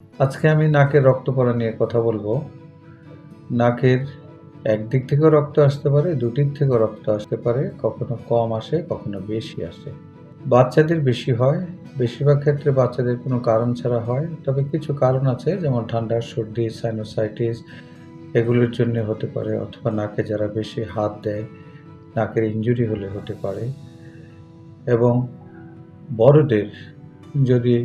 আজকে আমি নাকের রক্ত পড়া নিয়ে কথা বলবো। নাকের একদিক থেকেও রক্ত আসতে পারে, দুদিক থেকেও রক্ত আসতে পারে। কখনো কম আসে, কখনো বেশি আসে। বাচ্চাদের বেশি হয়। বেশিরভাগ ক্ষেত্রে বাচ্চাদের কোনো কারণ ছাড়া হয়। তবে কিছু কারণ আছে যেমন ঠান্ডা, সর্দি, সাইনোসাইটিস এগুলোর জন্যে হতে পারে অথবা নাকে যারা বেশি হাত দেয়, নাকের ইনজুরি হলে হতে পারে এবং বড়দের যদি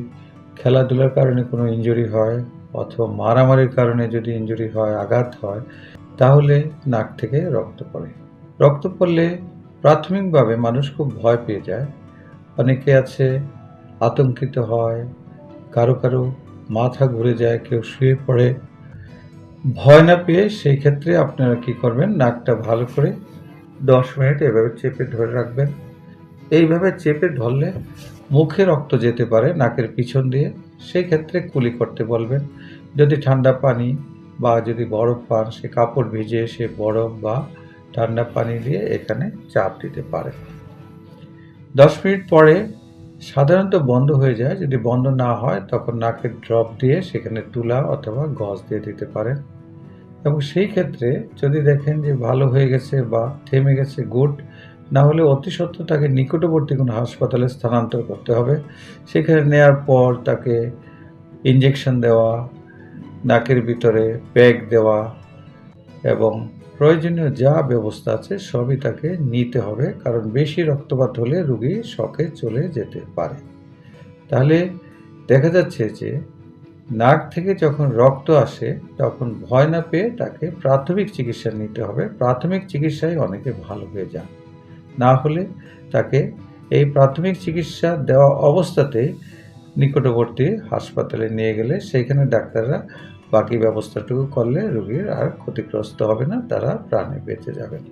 খেলাধুলার কারণে কোনো ইনজুরি হয় অথবা মারামারির কারণে যদি ইনজুরি হয়, আঘাত হয়, তাহলে নাক থেকে রক্ত পড়ে। রক্ত পড়লে প্রাথমিকভাবে মানুষ খুব ভয় পেয়ে যায়। অনেকে আছে আতঙ্কিত হয়, কারো মাথা ঘুরে যায়, কেউ শুয়ে পড়ে। ভয় না পেয়ে সেই ক্ষেত্রে আপনারা কি করবেন, নাকটা ভালো করে ১০ মিনিট এভাবে চেপে ধরে রাখবেন। এইভাবে চেপে ধরলে মুখে রক্ত যেতে পারে নাকের পিছন দিয়ে, সেই ক্ষেত্রে কুলি করতে বলবেন। যদি ঠান্ডা পানি বা যদি বরফ পান, সে কাপড় ভিজিয়ে সে বরফ বা ঠান্ডা পানি দিয়ে এখানে চাপ দিতে পারেন। ১০ মিনিট পরে সাধারণত বন্ধ হয়ে যায়। যদি বন্ধ না হয় তখন নাকের ড্রপ দিয়ে সেখানে তুলা অথবা গজ দিয়ে দিতে পারেন এবং সেই ক্ষেত্রে যদি দেখেন যে ভালো হয়ে গেছে বা থেমে গেছে, গুড। না হলে অতি সত্বর তাকে নিকটবর্তী কোনো হাসপাতালে স্থানান্তর করতে হবে। সেখানে নেয়ার পর তাকে ইনজেকশন দেওয়া, নাকের ভিতরে প্যাক দেওয়া এবং প্রয়োজনীয় যা ব্যবস্থা আছে সবই তাকে নিতে হবে, কারণ বেশি রক্তপাত হলে রোগী শকে চলে যেতে পারে। তাহলে দেখা যাচ্ছে যে নাক থেকে যখন রক্ত আসে তখন ভয় না পেয়ে তাকে প্রাথমিক চিকিৎসা নিতে হবে। প্রাথমিক চিকিৎসায় অনেকে ভালো হয়ে যান। না হলে তাকে এই প্রাথমিক চিকিৎসা দেওয়া অবস্থাতেই নিকটবর্তী হাসপাতালে নিয়ে গেলে সেইখানে ডাক্তাররা বাকি ব্যবস্থাটুকু করলে রোগীর আর ক্ষতিগ্রস্ত হবে না, তারা প্রাণে বেঁচে যাবেন।